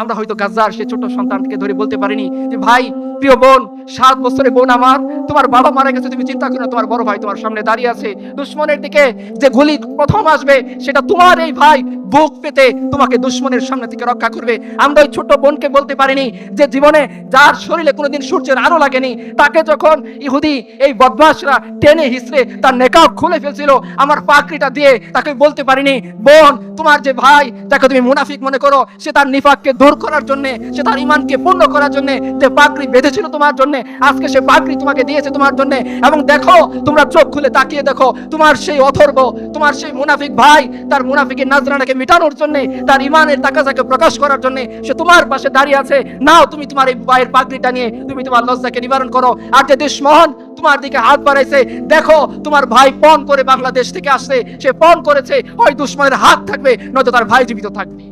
আমরা হয়তো গাজ্জার সে ছোট সন্তানকে ধরে বলতে পারিনি যে ভাই, প্রিয় বোন, 7 বছরের বোন আমার, তোমার বাবা মারা গেছে, তুমি চিন্তা করো না, তোমার বড় ভাই তোমার সামনে দাঁড়িয়ে আছে, দুশ্মনের দিকে যে গুলি প্রথম আসবে সেটা তোমার এই ভাই বুক পেতে তোমাকে দুশ্মনের সামনে থেকে রক্ষা করবে। আমরা ওই ছোট বোনকে বলতে পারিনি যে জীবনে যার শরীরে কোনোদিন সূর্যের আলো লাগেনি, তাকে যখন ইহুদি এই বদমাশরা টেনে হিসড়ে তার নেকাব খুলে ফেলছিল, আমার পাকড়িটা দিয়ে তাকে বলতে পারিনি, বোন, তোমার যে ভাই যাকে তুমি মুনাফিক মনে করো, সে তার নিফাককে দূর করার জন্য, সে তার ঈমানকে পূর্ণ করার জন্য যে পাকড়ি বেঁধেছিল তোমার জন্য, আজকে সে পাকড়ি তোমাকে দিয়েছে তোমার জন্য। এবং দেখো, তোমরা চোখ খুলে তাকিয়ে দেখো, তোমার সেই অথর্ব, তোমার সেই মুনাফিক ভাই তার মুনাফিকের নাজরানাকে মিটানোর জন্য, তার ঈমানের তাকাজাকে প্রকাশ করার জন্য সে তোমার পাশে দাঁড়িয়ে আছে। নাও, তুমি তোমার এই ভাইয়ের পাগড়িটা নিয়ে তুমি তোমার লজ্জাকে নিবারণ করো। আর যে দুশমন তোমার দিকে হাত বাড়াইছে, দেখো তোমার ভাই পণ করে বাংলাদেশ থেকে আসছে, সে পণ করেছে, হয় দুশমনের হাত থাকবে নয়তো তার ভাই জীবিত থাকবে।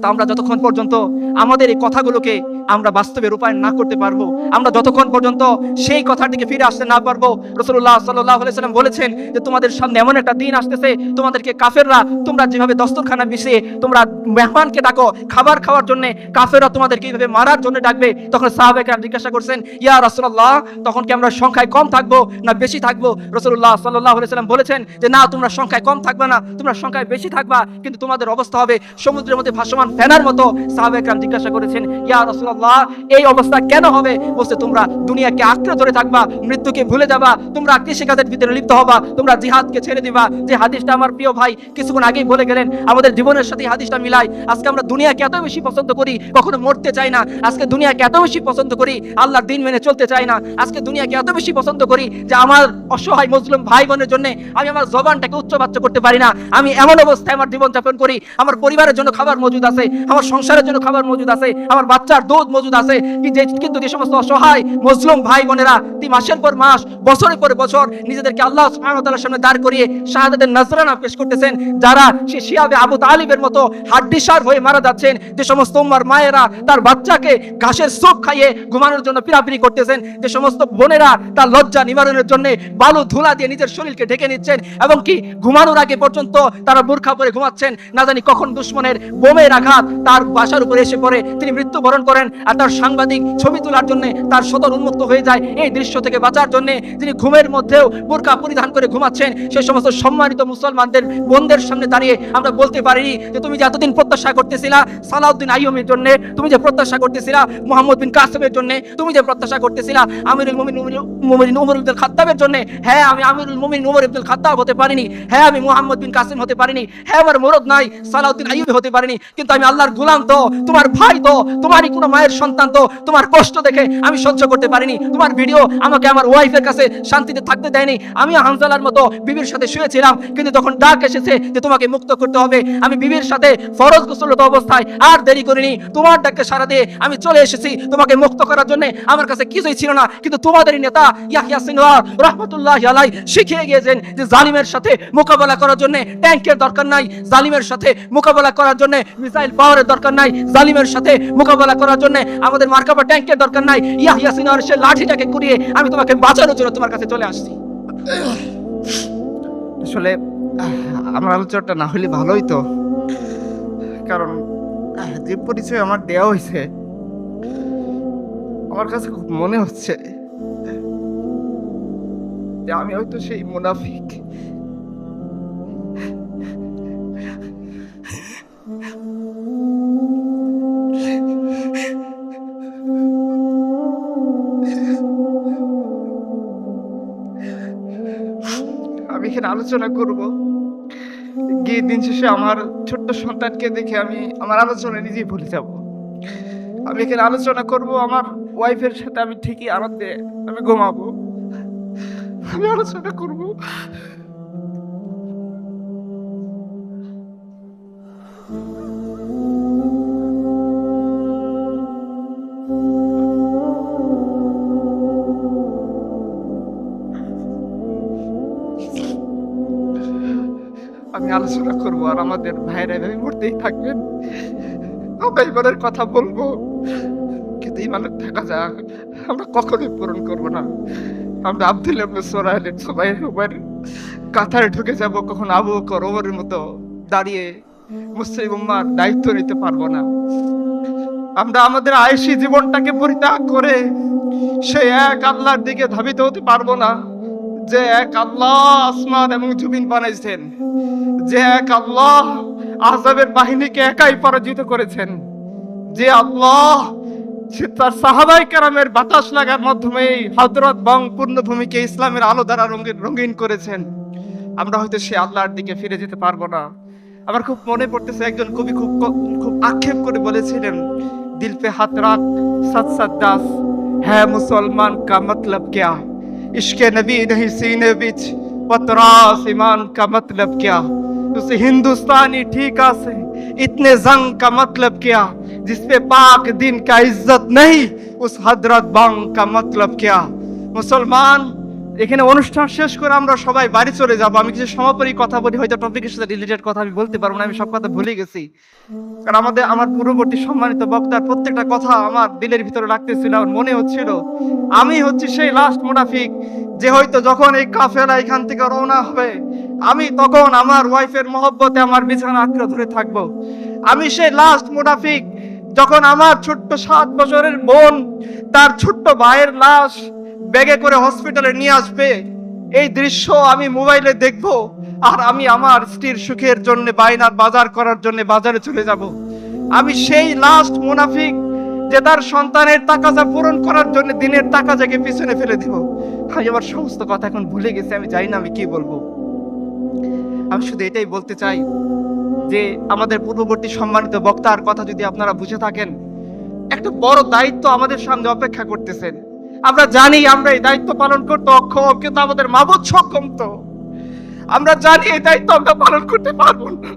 তা আমরা যতক্ষণ পর্যন্ত আমাদের এই কথাগুলোকে আমরা বাস্তবে রূপায়ণ না করতে পারবো, আমরা যতক্ষণ পর্যন্ত সেই কথার দিকে ফিরে আসতে না পারবো, রাসূলুল্লাহ সাল্লাল্লাহু আলাইহি সাল্লাম বলেছেন যে তোমাদের সামনে এমন একটা দিন আসতেছে, তোমাদেরকে কাফেররা, তোমরা যেভাবে দস্তরখানা বিছিয়ে তোমরা মেহমানকে ডাকো খাবার খাওয়ার জন্য, কাফেররা তোমাদেরকে এইভাবে মারার জন্য ডাকবে। তখন সাহাবায়ে কেরাম জিজ্ঞাসা করছেন, ইয়া রাসূলুল্লাহ, তখন কি আমরা সংখ্যায় কম থাকবো না বেশি থাকবো? রাসূলুল্লাহ সাল্লাল্লাহু আলাইহি সাল্লাম বলেছেন যে না, তোমরা সংখ্যায় কম থাকবে না, তোমরা সংখ্যায় বেশি থাকবা, কিন্তু তোমাদের অবস্থা হবে সমুদ্রের মধ্যে ভাসমান ফেনার মতো। সাহাবায়ে কেরাম জিজ্ঞাসা করেছেন, ইয়া রাসূলুল্লাহ, এই অবস্থা কেন হবে? বলছে, তোমরা দুনিয়াকে আঁকড়ে ধরে থাকবা, মৃত্যুকে ভুলে যাবা, তোমরা কৃষিকাজের ভিতরে লিপ্ত হবা, তোমরা জিহাদকে ছেড়ে দিবা। যে হাদিসটা আমার প্রিয় ভাই কিছুক্ষণ আগেই বলে গেলেন, আমাদের জীবনের সাথে হাদিসটা মিলাই। আজকে আমরা দুনিয়াকে এত বেশি পছন্দ করি, কখনো মরতে চাই না। আজকে দুনিয়াকে এত বেশি পছন্দ করি, আল্লাহর দিন মেনে চলতে চাই না। আজকে দুনিয়াকে এত বেশি পছন্দ করি যে আমার অসহায় মুসলিম ভাই বোনের জন্য আমি আমার জবানটাকে উচ্চবাচ্য করতে পারি না। আমি এমন অবস্থায় আমার জীবন যাপন করি, আমার পরিবারের জন্য খাবার মজুদ আছে, আমার সংসারের জন্য খাবার মজুদ আছে, আমার বাচ্চার দুধ মজুদ আছে, কিন্তু যে সমস্ত অসহায় মুসলিম ভাই বোনেরা মাসের পর মাস, বছরের পর বছর নিজেদেরকে আল্লাহ সুবহানাহু ওয়া তাআলার সামনে দাঁড় করিয়ে শাহাদাতের নজরানা পেশ করতেছেন, যারা সে শিয়াবে আবু তালিবের মতো হাড্ডিসার হয়ে মারা যাচ্ছেন, যে সমস্ত উম্মার মায়েরা তার বাচ্চাকে ঘাসের সুপ খাইয়ে ঘুমানোর জন্য পিরাপিরি করতেছেন, যে সমস্ত বোনেরা তার লজ্জা নিবারণের জন্য বালু ধুলা দিয়ে নিজের শরীরকে ঢেকে নিচ্ছেন, এবং কি ঘুমানোর আগে পর্যন্ত তারা বোরখা পরে ঘুমাচ্ছেন, না জানি কখন দুশমনের বোমের আঘাত তার বাসার উপরে এসে পড়ে, তিনি মৃত্যুবরণ করেন, আর তার সাংবাদিক ছবি তোলার জন্য তার সদর উন্মুক্ত হয়ে যায়। এই দৃশ্য থেকে বাঁচার জন্য যিনি ঘুমের মধ্যেও বোরকা পরিধান করে ঘুমাচ্ছেন, সেই সমস্ত সম্মানিত মুসলমানদের বোনদের সামনে দাঁড়িয়ে আমরা বলতে পারিনি যে তুমি যে এতদিন প্রত্যাশা করতেছিলা সালাউদ্দিন আইয়ুবের জন্য, তুমি যে প্রত্যাশা করতেছিলা মুহাম্মদ বিন কাসেমের জন্য, তুমি যে প্রত্যাশা করতেছিলা আমিরুল মুমিনিন উমর ইবনে খাত্তাবের জন্য, হ্যাঁ আমি আমিরুল মুমিনিন উমর ইবনে খাত্তাব হতে পারিনি, হ্যাঁ আমি মুহাম্মদ বিন কাসেম হতে পারিনি, হ্যাঁ আমার মুরাদ নাই সালাউদ্দিন আইয়ুব হতে পারিনি, কিন্তু আমি আল্লাহর গোলাম তো, তোমার ভাই তো, তোমারই কোনো মায়ের সন্তান তো, তোমার কষ্ট দেখে আমি সহ্য করতে পারিনি, তোমার ভিডিও আমাকে আমার ওয়াইফের কাছে শান্তিতে থাকতে দেয়নি। আমি হানজালার মতো বিবির সাথে শুয়েছিলাম, কিন্তু যখন ডাক এসেছে যে তোমাকে মুক্ত করতে হবে, আমি বিবির সাথে ফরজ গোসলরত অবস্থায় আর দেরি করিনি, তোমার ডাকে সাড়া দিয়ে আমি চলে এসেছি তোমাকে মুক্ত করার জন্য। আমার কাছে কিছুই ছিল না, কিন্তু তোমাদেরই নেতা ইয়াহইয়া সিনওয়ার রাহমাতুল্লাহি আলাইহি শিখিয়ে গিয়েছেন যে জালিমের সাথে মোকাবেলা করার জন্য ট্যাঙ্কের দরকার নাই, জালিমের সাথে মোকাবেলা করার জন্য মিসাইল পাওয়ারের দরকার নাই, জালিমের সাথে মোকাবেলা করার জন্য আমাদের মার্কাবা ট্যাঙ্কের দরকার নাই। ইয়াহইয়া সিনওয়ার সে লাঠিটাকে কুড়িয়ে আমি তোমাকে বাঁচানোর জন্য তোমার কাছে চলে আসছি। আসলে আমার আলোচনাটা না হলে ভালোই তো, কারণ যে পরিচয় আমার দেওয়া হয়েছে আমার কাছে খুব মনে হচ্ছে যে আমি হয়তো সেই মুনাফিক। আমি এখানে আলোচনা করব, গিয়ে দিন শেষে আমার ছোট্ট সন্তানকে দেখে আমি আমার আলোচনা নিজেই ভুলে যাব। আমি এখানে আলোচনা করব আমার ওয়াইফের সাথে আমি ঠিকই আনন্দে আমি ঘুমাবো, আমি আলোচনা করব। আমি আলোচনা করবো আর আমাদের ভাইরা এভাবে মরতেই থাকবেন। আমরা ইমানের কথা বলবো, কিন্তু ইমানের থাকা যাক আমরা কখনোই পূরণ করবো না। আমরা আব্দুল্লাহ ইবনে সুরাইলের সবাই কাতারে ঢুকে যাব, কখন আবু বকর ওমরের মতো দাঁড়িয়ে মুসলিম উম্মার দায়িত্ব নিতে পারবো না। আমরা আমাদের আয়েশি জীবনটাকে পরিত্যাগ করে সেই এক আল্লাহর দিকে ধাবিত হতে পারবো না, যে এক আল্লাহ আসমান এবং জমিন বানাইছেন, যে এক আল্লাহ আযাবের বাহিনীকে একাই পরাজিত করেছেন, যে আল্লাহ তার সাহাবাই কেরামের বাতাস লাগার মাধ্যমে হযরত বং পূর্ণভূমিকে ইসলামের আলো দ্বারা রঙিন করেছেন। আমরা হয়তো সে আল্লাহর দিকে ফিরে যেতে পারবো না। আমার খুব মনে পড়তেছে, একজন কবি খুব আক্ষেপ করে বলেছিলেন, দিল পে হাত রাখ সত সত দাস হ্যাঁ মুসলমান কা মতলব क्या इश्क़े नबी नहीं सीने बिच पतरास ईमान का मतलब क्या उस हिंदुस्तानी ठीका से इतने जंग का मतलब क्या जिसपे पाक दिन का इज्जत नहीं उस हजरत बंग का मतलब क्या। মুসলমান, এখানে অনুষ্ঠান শেষ করে আমরা সবাই বাড়ি চলে যাব। আমি কিছু সমাপনী কথা বলি, হয়তো টপিকের সাথে রিলেটেড কথা আমি বলতে পারবো না, আমি সব কথা ভুলে গেছি, কারণ আমার পূর্ববর্তী সম্মানিত বক্তার প্রত্যেকটা কথা আমার দিলের ভিতরে লাগতেছিল। আমার মনে হচ্ছিল আমি হচ্ছি সেই লাস্ট মুনাফিক, যে হয়তো যখন এই কাফেলা এখান থেকে রওনা হবে, আমি তখন আমার ওয়াইফের মহব্বতে আমার বিছানা আঁকড়ে ধরে থাকবো। আমি সেই লাস্ট মুনাফিক, যখন আমার ছোট্ট 7 বছরের বোন তার ছোট্ট ভাইয়ের লাশ ব্যাগে করে হসপিটালে নিয়ে আসবে, এই দৃশ্য আমি মোবাইলে দেখবো, আর আমি আমার স্ত্রীর সুখের জন্য বাইনার বাজার করার জন্য বাজারে চলে যাব। আমি সেই লাস্ট মুনাফিক, যে তার সন্তানের তাকাজা পূরণ করার জন্য দিনের তাকাজাকে পিছনে ফেলে দিব। আমি আমার সমস্ত কথা এখন ভুলে গেছি, আমি জানি না আমি কি বলবো। আমি শুধু এটাই বলতে চাই যে আমাদের পূর্ববর্তী সম্মানিত বক্তার কথা যদি আপনারা বুঝে থাকেন, একটা বড় দায়িত্ব আমাদের সামনে অপেক্ষা করতেছেন। আমরা জানি আমরা এই দায়িত্ব পালন করতে অক্ষম, কিন্তু আমাদের মাবুদ সক্ষম। তো আমরা জানি এই দায়িত্ব আমরা পালন করতে পারবো না,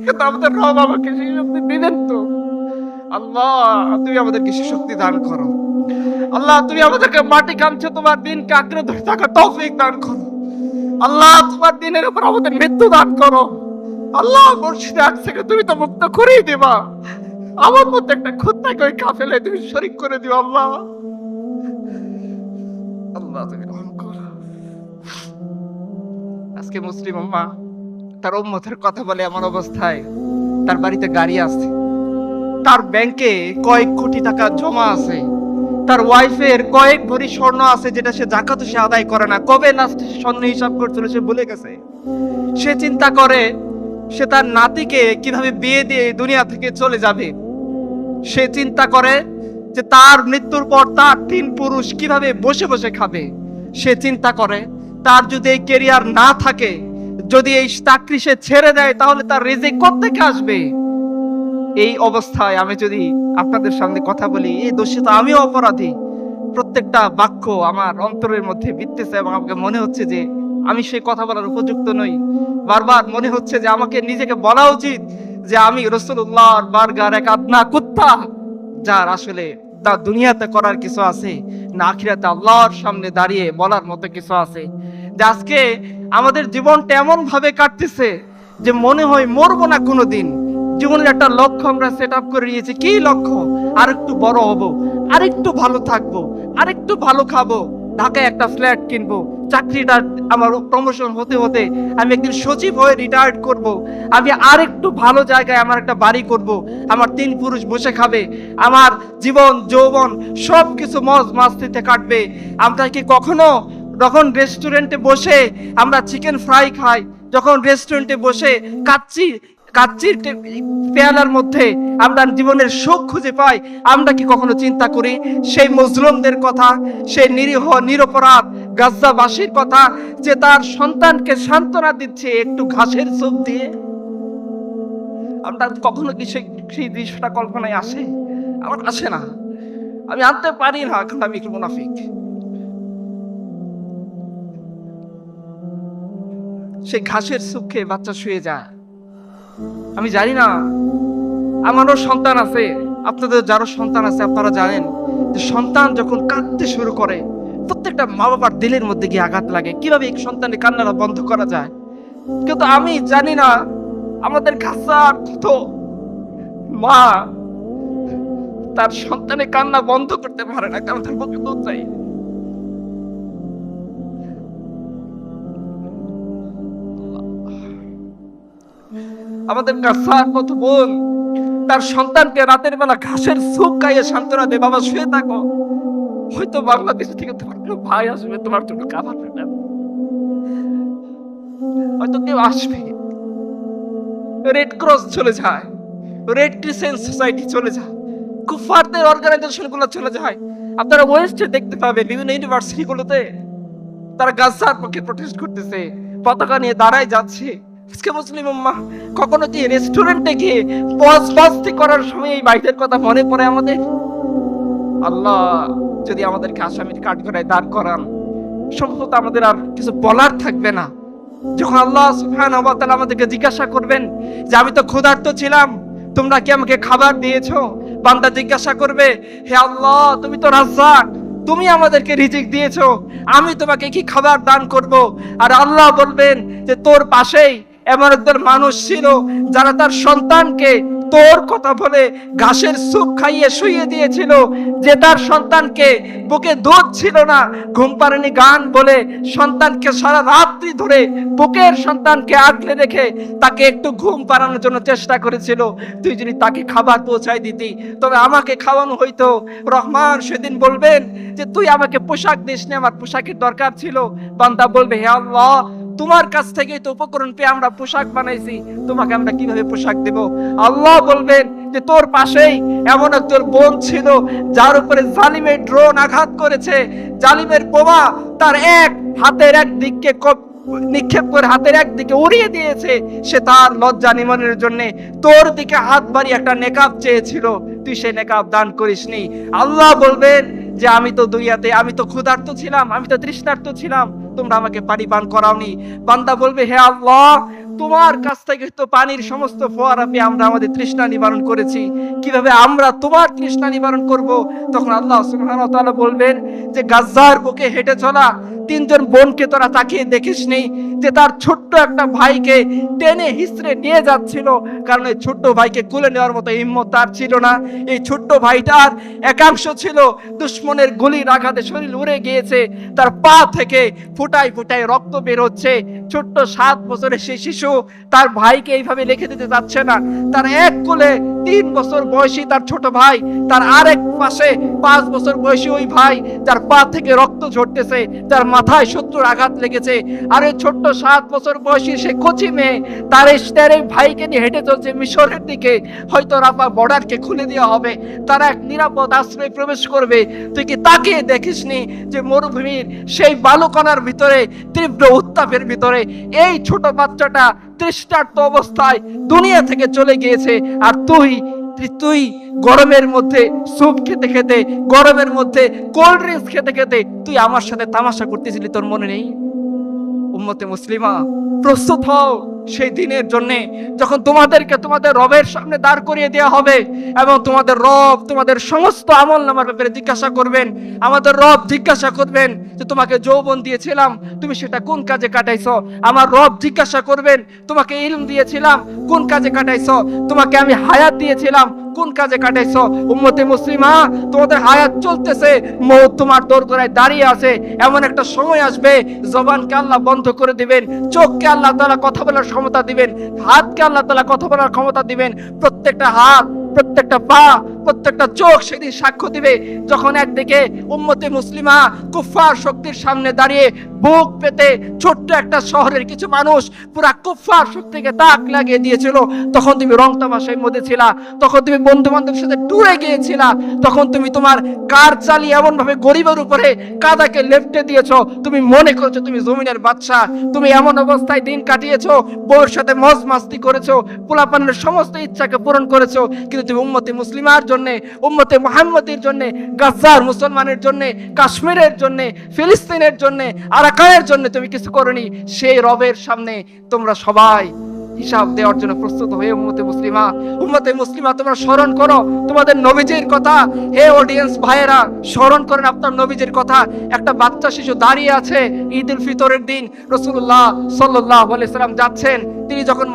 কিন্তু আমাদের রব আমাকে সেই শক্তি দিবেন। তো আল্লাহ, তুমি আমাদেরকে সেই শক্তি দান করো। আল্লাহ, তুমি আমাদেরকে মাটি কামছে তোমার দিনকে আঁকড়ে ধরে থাকার তৌফিক দান করো। আল্লাহ, তোমার দিনের উপর আমাদের মৃত্যু দান করো। আল্লাহ, মুর্শিদে আকসাকে তুমি তো মুক্ত করেই দেবা। আমার মধ্যে একটা খুঁতটাকে ওই কাফেলায় তুমি শরীক করে দিও। আল্লাহ, আল্লাহ তুমি রহম করো। আজকে মুসলিম উম্মাহ তার উম্মতের কথা বলে এমন অবস্থায়, তার বাড়িতে গাড়ি আছে, তার ব্যাংকে কয়েক কোটি টাকা জমা আছে, তার ওয়াইফের কয়েক ভরি স্বর্ণ আছে, যেটা সে যাকাত সে আদায় করে না। কবে লাস্টে সে স্বর্ণ হিসাব করছিল সে ভুলে গেছে। সে চিন্তা করে সে তার নাতিকে কিভাবে বিয়ে দিয়ে দুনিয়া থেকে চলে যাবে। সে চিন্তা করে যে তার মৃত্যুর পর তার 3 পুরুষ কিভাবে বসে বসে খাবে। সে চিন্তা করে তার যদি এই ক্যারিয়ার না থাকে, যদি এই চাকরি সে ছেড়ে দেয়, তাহলে তার রিজিক কোত্থেকে আসবে। এই অবস্থায় আমি যদি আপনাদের সামনে কথা বলি, এই দোষে তো আমিও অপরাধী। প্রত্যেকটা বাক্য আমার অন্তরের মধ্যে বিধতেছে এবং আমাকে মনে হচ্ছে যে আমি সেই কথা বলার উপযুক্ত নই। বারবার মনে হচ্ছে যে আমাকে নিজেকে বলা উচিত যে আমি রাসূলুল্লাহর বারগার এক আদনা কুত্তা, যার আসলে তার দুনিয়াতে করার কিছু আছে না আখিরাতে আল্লাহর সামনে দাঁড়িয়ে বলার মতো কিছু আছে। যে আজকে আমাদের জীবনটা এমন ভাবে কাটতেছে যে মনে হয় মরবো না কোনোদিন। জীবনের একটা লক্ষ্য আমরা সেট আপ করে নিয়েছি। কি লক্ষ্য? আরেকটু বড় হব, আরেকটু ভালো থাকবো, আরেকটু ভালো খাবো, ঢাকায় একটা ফ্ল্যাট কিনবো, চাকরিটা আমার প্রমোশন হতে হতে আমি একদিন সচিব হয়ে রিটায়ার্ড করব, আমি আরেকটু ভালো জায়গায় আমার একটা বাড়ি করব, আমার 3 পুরুষ বসে খাবে, আমার জীবন যৌবন সব কিছু মজ মাস্তিতে কাটবে। আমরা কি কখনো যখন রেস্টুরেন্টে বসে আমরা চিকেন ফ্রাই খাই, যখন রেস্টুরেন্টে বসে কাচ্চির পেয়ালার মধ্যে আমরা জীবনের সুখ খুঁজে পাই, আমরা কি কখনো চিন্তা করি সেই মজলুমদের কথা, সেই নিরীহ নিরপরাধ গাজ্জাবাসীর কথা, যে তার সন্তানকে সান্ত্বনা দিচ্ছে একটু ঘাসের চোখ দিয়ে? আমরা কখনো কি সেই দৃশ্যটা কল্পনায় আসে? আমার আসে না, আমি আনতে পারি না, কারণ আমি একটু মুনাফিক। সেই ঘাসের সুখে বাচ্চা শুয়ে যায়। আমি জানি না, আমারও সন্তান আছে, আপনাদের যারও সন্তান আছে আপনারা জানেন যে সন্তান যখন কাঁদতে শুরু করে, প্রত্যেকটা মা বাবার দিলের মধ্যে গিয়ে আঘাত লাগে। কিভাবে এক সন্তানের কান্নাটা বন্ধ করা যায়? কিন্তু আমি জানি না আমাদের গাছার কত মা তার সন্তানের কান্না বন্ধ করতে পারে না, কারণ তার মুখে দুধ চাই। আমাদের গাছার কত বোন তার সন্তানকে রাতের বেলা ঘাসের স্যুপ খাইয়ে সান্ত্বনা দেয়, বাবা শুয়ে থাকো, হয়তো বাংলাদেশ থেকে তোমার কোনো ভাই আসবে তোমার জন্য খাবার পাঠাবে, হয়তো কেউ আসবে। রেড ক্রস চলে যায়, রেড ক্রিসেন্ট সোসাইটি চলে যায়, কুফারদের অর্গানাইজেশন গুলো চলে যায়। আপনারা ওয়েস্টে দেখতে পাবেন বিভিন্ন ইউনিভার্সিটি গুলোতে তারা গাজার পক্ষে প্রোটেস্ট করতেছে, পতাকা নিয়ে দাঁড়ায় যাচ্ছে। আজকে মুসলিম উম্মাহ কখনো কি রেস্টুরেন্টে গিয়ে বসবাস্তি করার সময় এই ভাইদের কথা মনে পড়ে আমাদের? আল্লাহ যদি আমাদেরকে আসামির কাঠগড়ায় দাঁড় করান, সম্ভবত আমাদের আর কিছু বলার থাকবে না। যখন আল্লাহ সুবহানাহু ওয়া তাআলা আমাদেরকে জিজ্ঞাসা করবেন যে আমি তো ক্ষুধার্ত ছিলাম, তোমরা কি আমাকে খাবার দিয়েছো? বান্দা জিজ্ঞাসা করবে, হে আল্লাহ তুমি তো রাজ্জাক, তুমি আমাদেরকে রিজিক দিয়েছো, আমি তোমাকে কি খাবার দান করব? আর আল্লাহ বলবেন যে তোর পাশেই এমন একজন মানুষ ছিল যারা তার সন্তানকে তোর কথা বলে ঘাসের স্যুপ খাইয়ে শুইয়ে দিয়েছিল, যে তার সন্তানকে বুকে দুধ ছিল না, ঘুম পাড়ানি গান বলে সন্তানকে সারা রাত্রি ধরে বুকের সন্তানকে আগলে রেখে তাকে একটু ঘুম পাড়ানোর জন্য চেষ্টা করেছিল। তুই যদি তাকে খাবার পৌঁছায় দিতি তবে আমাকে খাওয়ানো হইতো। রহমান সেদিন বলবেন যে তুই আমাকে পোশাক দিসনি, আমার পোশাকের দরকার ছিল। বান্দা বলবে, হে আল্লাহ তোমার কাছ থেকেই তো উপকরণ পেয়ে আমরা পোশাক বানাইছি, তোমাকে আমরা কিভাবে পোশাক দেব? আল্লাহ বলবেন যে তোর পাশেই এমন একজন বোন ছিল যার উপরে জালিমের ড্রোন আঘাত করেছে, জালিমের বোমা তার এক হাতের এক দিককে নিক্ষেপ করে হাতের একদিকে উড়িয়ে দিয়েছে। সে তার লজ্জা নিবারণের জন্য তোর দিকে হাত বাড়িয়ে একটা নেকাব চেয়েছিল, তুই সেই নেকাব দান করিসনি। আল্লাহ বলবেন যে আমি তো দুনিয়াতে আমি তো ক্ষুধার্ত ছিলাম, আমি তো তৃষ্ণার্ত ছিলাম, তোমরা আমাকে পানি পান করাওনি। বান্দা বলবে, হে আল্লাহ তোমার কাছ থেকে তো পানির সমস্ত ফোয়ারা পেয়ে আমরা আমাদের তৃষ্ণা নিবারণ করেছি, কিভাবে আমরা তোমার তৃষ্ণা নিবারণ করব? তখন আল্লাহ সুবহানাহু ওয়া তাআলা বলবেন যে গাজ্জার বুকে হেঁটে চলা তিনজন বোনকে তোরা তাকিয়ে দেখিসনি যে তার ছোট্ট একটা ভাইকে টেনে হিসড়ে নিয়ে যাচ্ছিল? কারণ এই ছোট্ট ভাইকে কুলে নেওয়ার মতো হিম্মত তার ছিল না। এই ছোট্ট ভাইটার একাংশ ছিল দুশ্মনের গুলির আঘাতে শরীর উড়ে গিয়েছে, তার পা থেকে ফুটায় ফুটায় রক্ত বের হচ্ছে। ছোট্ট 7 বছরের সেই শিশু তার ভাইকে এইভাবে লিখে দিতে যাচ্ছে না, তার এক কোলে 3 বছর বয়সী তার ছোট ভাই, তার আরেক পাশে 5 বছর বয়সী ওই ভাই যার পা থেকে রক্ত ঝরতেছে, যার মাথায় শত্রুর আঘাত লেগেছে। আর এই ছোট্ট 7 বছর বয়সী সে কচি মেয়ে তার এই ভাইকে নিয়ে হেঁটে চলছে মিশরের দিকে, হয়তো রাফা বর্ডারকে খুলে দেওয়া হবে, তারা এক নিরাপদ আশ্রয়ে প্রবেশ করবে। তুই কি তাকিয়ে দেখিসনি যে মরুভূমির সেই বালুকণার ভিতরে তীব্র উত্তাপের ভিতরে এই ছোট বাচ্চাটা তৃষ্ণার্ত অবস্থায় দুনিয়া থেকে চলে গিয়েছে, আর তুই গরমের মধ্যে স্যুপ খেতে খেতে, গরমের মধ্যে কোল্ড ড্রিঙ্কস খেতে খেতে তুই আমার সাথে তামাশা করতেছিলি, তোর মনে নেই? উম্মতে মুসলিমা প্রস্তুত হও সেই দিনের জন্য যখন তোমাদেরকে তোমাদের রবের সামনে দাঁড় করিয়ে দেওয়া হবে এবং তোমাদের রব তোমাদের সমস্ত আমল নামার ব্যাপারে জিজ্ঞাসা করবেন। আমাদের রব জিজ্ঞাসা করবেন যে তোমাকে যৌবন দিয়েছিলাম, তুমি সেটা কোন কাজে কাটাইছো? আমার রব জিজ্ঞাসা করবেন তোমাকে ইলম দিয়েছিলাম, কোন কাজে কাটাইছো? তোমাকে আমি হায়াত দিয়েছিলাম, কোন কাজে কাটাইছো? উম্মতে মুসলিমা তোমাদের হায়াত চলতেছে, মওত তোমার দোরগোড়ায় দাঁড়িয়ে আছে। এমন একটা সময় আসবে জবানকে আল্লাহ বন্ধ করে দিবেন, চোখকে আল্লাহ তাআলা কথা বলার ক্ষমতা দিবেন, হাতকে আল্লাহ তাআলা কথা বলার ক্ষমতা দিবেন। প্রত্যেকটা হাত, প্রত্যেকটা পা, প্রত্যেকটা চোখ সেদিন সাক্ষ্য দিবে যখন একদিকে উম্মতে মুসলিমা কুফফার শক্তির সামনে দাঁড়িয়ে বুক পেতে ছোট্ট একটা শহরের কিছু মানুষ পুরা কুফফার শক্তিকে তাক লাগিয়ে দিয়েছিল। তখন তুমি রং তামাশার মধ্যে ছিলা, তখন তুমি বন্ধু বান্ধবের সাথে ট্যুরে গিয়েছিলা, তখন তুমি তোমার কার চালিয়ে এমন ভাবে গরিবের উপরে কাদাকে লেপ্টে দিয়েছো, তুমি মনে করছো তুমি জমিনের বাদশা। তুমি এমন অবস্থায় দিন কাটিয়েছো, বউর সাথে মজ মাস্তি করেছো, পোলাপানের সমস্ত ইচ্ছাকে পূরণ করেছো, কিন্তু তুমি উম্মতে মুসলিমার জন্য, উম্মতে মুহাম্মদের জন্য, গাজার মুসলমানের জন্য, কাশ্মীরের জন্য, ফিলিস্তিনের জন্য, আরাকানের জন্য তুমি কিছু করনি। সেই রবের সামনে তোমরা সবাই হিসাব দেওয়ার জন্য প্রস্তুত হয়ে উম্মতে মুসলিমা তোমরা স্মরণ করো তোমাদের নবীজির কথা। হে অডিয়েন্স ভাইয়েরা, স্মরণ করেন আপনার নবীজির কথা। একটা বাচ্চা শিশু দাঁড়িয়ে আছে ঈদ উল ফিতরের দিন, রাসূলুল্লাহ সাল্লাল্লাহু আলাইহি সাল্লাম যাচ্ছেন, তিনি যখন